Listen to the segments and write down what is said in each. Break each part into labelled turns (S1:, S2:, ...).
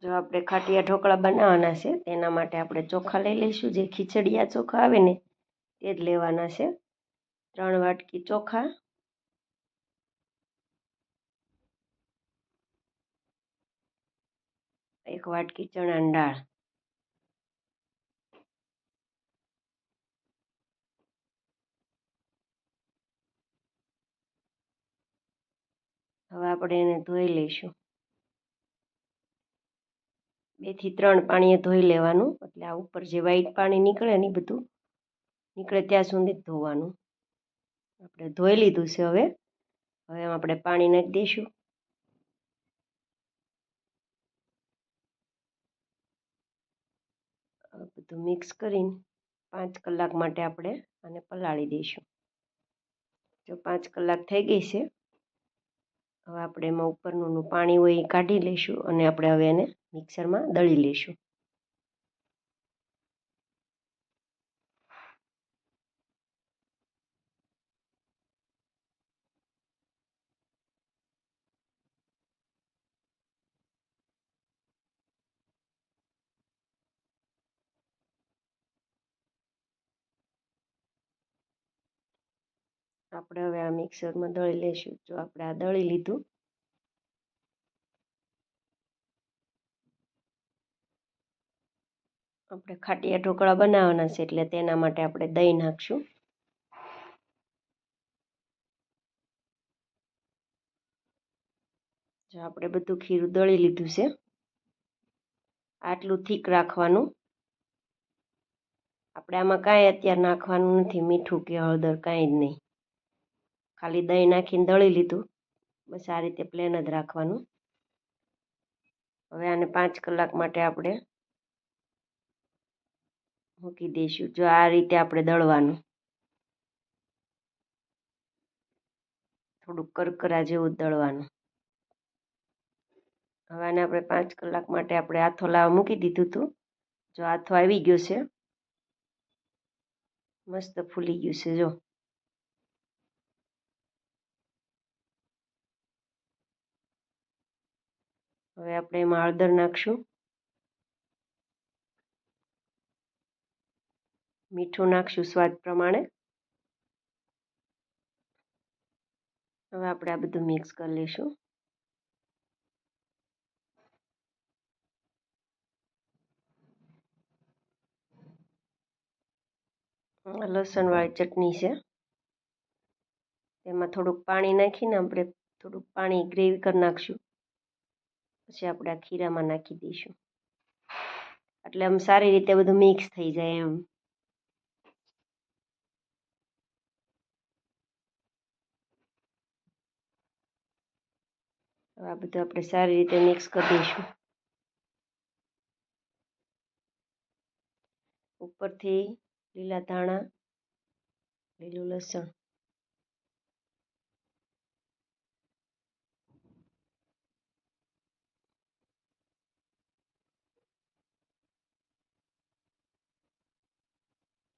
S1: જો આપણે ખાટિયા ઢોકળા બનાવવાના છે તેના માટે આપણે ચોખા લઈ લઈશું। જે ખીચડિયા ચોખા આવે ને તે જ લેવાના છે। 3 વાટકી ચોખા, 1 વાટકી ચણાની દાળ। હવે આપણે એને ધોઈ લઈશું। 2 થી 3 પાણીએ ધોઈ લેવાનું, એટલે આ ઉપર જે વ્હાઈટ પાણી નીકળે ને એ બધું નીકળે ત્યાં સુધી જ ધોવાનું। આપણે ધોઈ લીધું છે। હવે આપણે પાણી નાખી દઈશું। બધું મિક્સ કરીને 5 કલાક માટે આપણે આને પલાળી દઈશું। જો 5 કલાક થઈ ગઈ છે, હવે આપણે એમાં ઉપરનું પાણી હોય એ કાઢી લઈશું અને આપણે હવે એને મિક્સરમાં દળી લઈશું। આપણે હવે આ મિક્સરમાં દળી લઈશું। જો આપણે આ દળી લીધું, આપણે ખાટિયા ઢોકળા બનાવવાના છે એટલે તેના માટે આપણે દહીં નાખશું। જો આપણે બધું ખીરું દળી લીધું છે। આટલું થીક રાખવાનું। આપણે આમાં કાંઈ અત્યારે નાખવાનું નથી, મીઠું કે હળદર કાંઈ જ નહીં, ખાલી દહીં નાખીને દળી લીધું, બસ આ રીતે પ્લેન જ રાખવાનું। હવે આને 5 કલાક માટે આપણે મૂકી દઈશું। જો આ રીતે આપણે દળવાનું, થોડુંક કરકરા જેવું દળવાનું। હવે આને આપણે 5 કલાક માટે આપણે આથો લાવવા મૂકી દીધું હતું। જો આથો આવી ગયો છે, મસ્ત ફૂલી ગયું છે। જો હવે આપણે એમાં હળદર નાખશું, મીઠું નાખશું સ્વાદ પ્રમાણે। હવે આપણે આ બધું મિક્સ કરી લઈશું। લસણવાળી ચટણી છે, તેમાં થોડુંક પાણી નાખીને આપણે થોડુંક પાણી ગ્રેવી કરી નાખશું, પછી આપણે આ ખીરામાં નાખી દઈશું, એટલે આમ સારી રીતે બધું મિક્સ થઈ જાય એમ। હવે આ બધું આપણે સારી રીતે મિક્સ કરી દઈશું। ઉપરથી લીલા ધાણા, લીલું લસણ,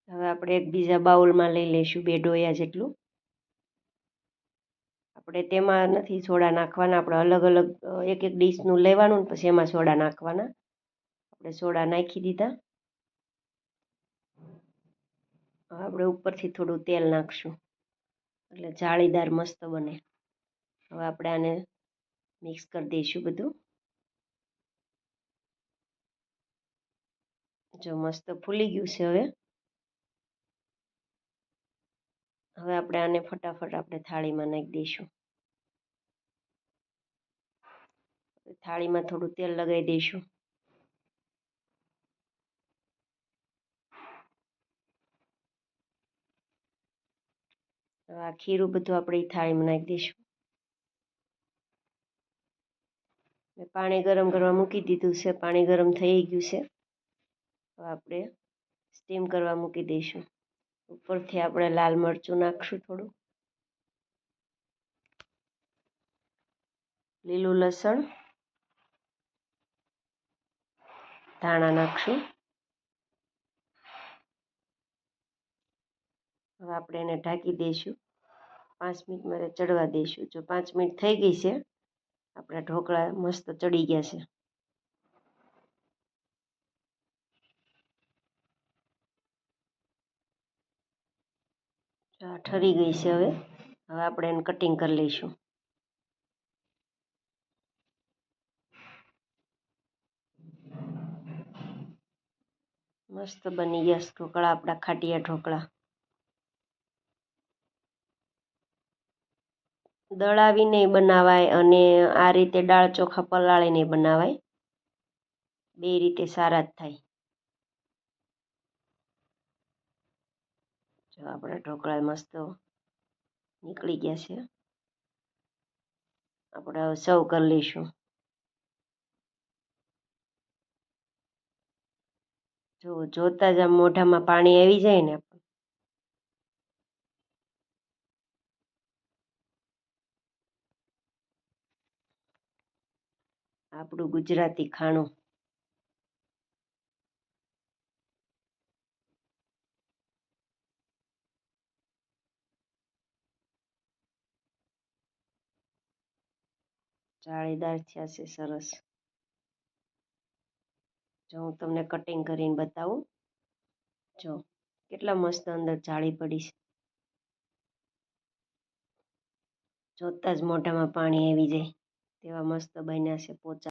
S1: હવે આપણે એક બીજા બાઉલમાં લઈ લઈશું 2 ડોયા જેટલું। આપણે તેમાં નથી સોડા નાખવાના, આપણે અલગ અલગ એક એક ડીશનું લેવાનું ને પછી એમાં સોડા નાખવાના। આપણે સોડા નાખી દીધા। હવે આપણે ઉપરથી થોડું તેલ નાખશું, એટલે જાળીદાર મસ્ત બને। હવે આપણે આને મિક્સ કરી દઈશું બધું। જો મસ્ત ફૂલી ગયું છે। હવે આપણે આને ફટાફટ આપણે થાળીમાં નાખી દઈશું। થાળીમાં થોડું તેલ લગાવી દઈશું। હવે આ ખીરું બધું આપણે થાળીમાં નાખી દઈશું। મેં પાણી ગરમ કરવા મૂકી દીધું છે, પાણી ગરમ થઈ ગયું છે। હવે આપણે સ્ટીમ કરવા મૂકી દઈશું। ઉપરથી આપણે લાલ મરચું નાખશું, થોડું લીલું લસણ, ધાણા નાખશું। હવે આપણે એને ઢાંકી દઈશું, 5 મિનિટ માટે ચડવા દઈશું। જો 5 મિનિટ થઈ ગઈ છે, આપણા ઢોકળા મસ્ત ચડી ગયા છે। આ ઠરી ગઈ છે. હવે આપણે એને કટિંગ કરી લઈશું. મસ્ત બની ગયા ઢોકળા, આપણા ખાટિયા ઢોકળા. દળાવી નહીં બનાવાય અને આ રીતે દાળ ચોખા પલાળી નહીં બનાવાય. બે રીતે સારા જ થાય. જો આપણા ઢોકળા મસ્ત નીકળી ગયા છે. આપણે હવે સર્વ કરી લઈશું. જો જોતા જ આમ મોઢામાં પાણી આવી જાય ને. આપણું ગુજરાતી ખાણું. જાળીદાર થયા છે, સરસ. જો હું તમને કટિંગ કરીને બતાવું. જો કેટલા મસ્ત અંદર જાળી પડી છે. જોતા જ મોઢામાં પાણી આવી જાય તેવા મસ્ત બન્યા છે પોચા.